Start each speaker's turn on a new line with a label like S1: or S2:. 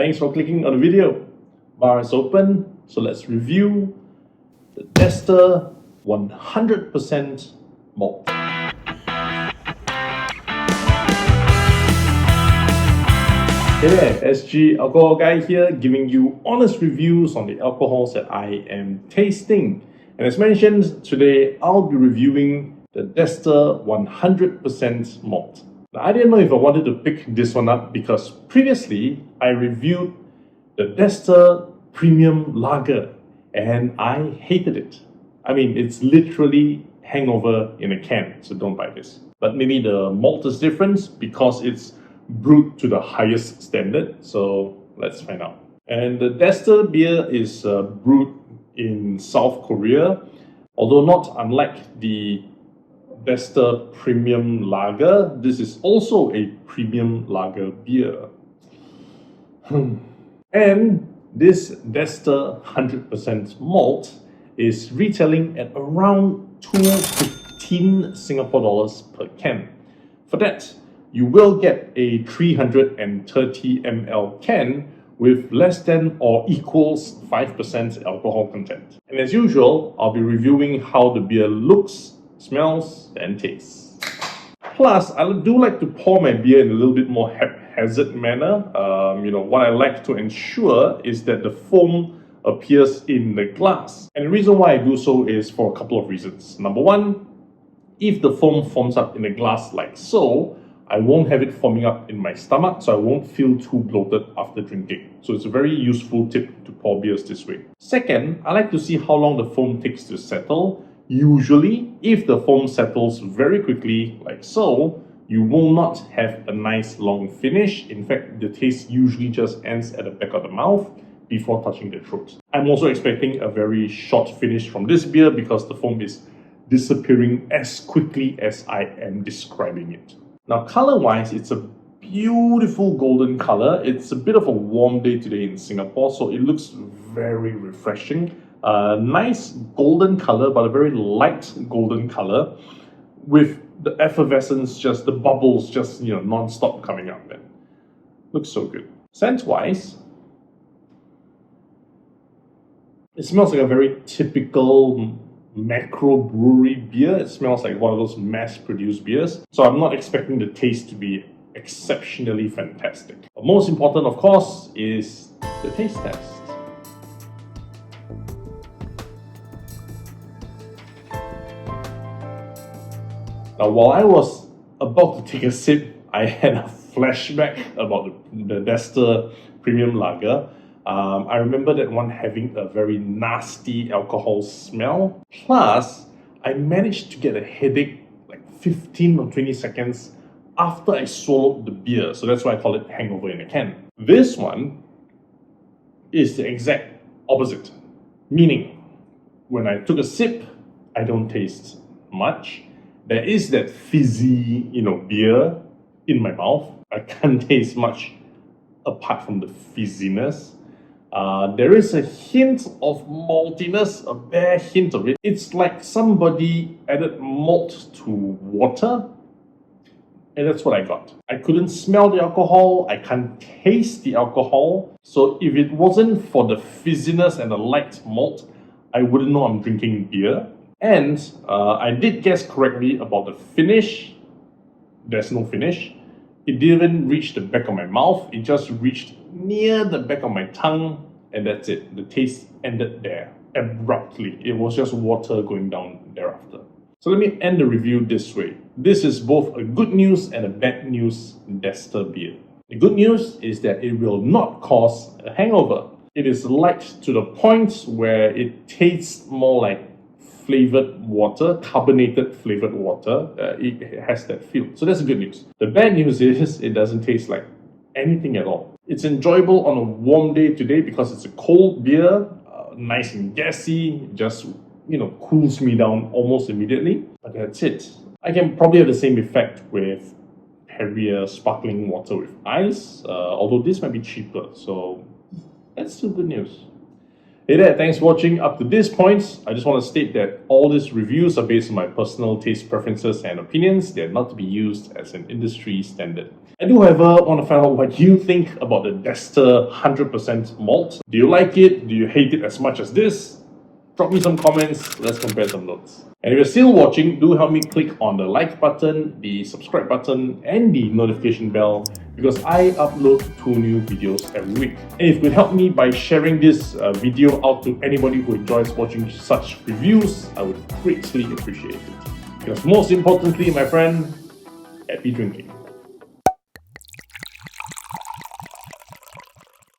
S1: Thanks for clicking on the video. Bar is open, so let's review the Dester 100% malt. Hey there, SG Alcohol Guy here, giving you honest reviews on the alcohols that I am tasting. And as mentioned, today I'll be reviewing the Dester 100% malt. Now, I didn't know if I wanted to pick this one up because previously I reviewed the Dester Premium Lager and I hated it. I mean, it's literally hangover in a can, so don't buy this. But maybe the malt is different because it's brewed to the highest standard, so let's find out. And the Dester beer is brewed in South Korea, although not unlike the Dester Premium Lager, this is also a premium lager beer. And this Dester 100% malt is retailing at around 215 Singapore dollars per can. For that, you will get a 330 ml can with less than or equals 5% alcohol content. And as usual, I'll be reviewing how the beer looks, smells, and tastes. Plus, I do like to pour my beer in a little bit more haphazard manner. What I like to ensure is that the foam appears in the glass. And the reason why I do so is for a couple of reasons. Number one, if the foam forms up in the glass like so, I won't have it forming up in my stomach, so I won't feel too bloated after drinking. So it's a very useful tip to pour beers this way. Second, I like to see how long the foam takes to settle. Usually, if the foam settles very quickly, like so, you will not have a nice long finish. In fact, the taste usually just ends at the back of the mouth before touching the throat. I'm also expecting a very short finish from this beer because the foam is disappearing as quickly as I am describing it. Now, color-wise, it's a beautiful golden color. It's a bit of a warm day today in Singapore, so it looks very refreshing. Nice golden color, but a very light golden color with the effervescence, just the bubbles just, non-stop coming up then. Looks so good. Scent-wise, it smells like a very typical macro brewery beer. It smells like one of those mass-produced beers. So I'm not expecting the taste to be exceptionally fantastic. But most important, of course, is the taste test. Now, while I was about to take a sip, I had a flashback about the Dester Premium Lager. I remember that one having a very nasty alcohol smell. Plus, I managed to get a headache like 15 or 20 seconds after I swallowed the beer. So that's why I call it hangover in a can. This one is the exact opposite. Meaning, when I took a sip, I don't taste much. There is that fizzy, beer in my mouth. I can't taste much apart from the fizziness. There is a hint of maltiness, a bare hint of it. It's like somebody added malt to water, and that's what I got. I couldn't smell the alcohol, I can't taste the alcohol, so if it wasn't for the fizziness and the light malt, I wouldn't know I'm drinking beer. And I did guess correctly about the finish. There's no finish. It didn't reach the back of my mouth, it just reached near the back of my tongue, and that's it. The taste ended there abruptly. It was just water going down thereafter. So let me end the review this way. This is both a good news and a bad news Dester beer. The good news is that it will not cause a hangover. It is light to the point where it tastes more like flavored water, carbonated flavored water. It has that feel. So that's the good news. The bad news is it doesn't taste like anything at all. It's enjoyable on a warm day today because it's a cold beer, nice and gassy, just cools me down almost immediately. But that's it. I can probably have the same effect with heavier sparkling water with ice, although this might be cheaper, so that's still good news. Hey there, thanks for watching up to this point. I just want to state that all these reviews are based on my personal taste preferences and opinions. They're not to be used as an industry standard. I do, however, want to find out what you think about the Dester 100% malt. Do you like it? Do you hate it as much as this? Drop me some comments, let's compare some notes. And if you're still watching, do help me click on the like button, the subscribe button, and the notification bell, because I upload 2 new videos every week. And if you could help me by sharing this video out to anybody who enjoys watching such reviews, I would greatly appreciate it. Because most importantly, my friend, happy drinking.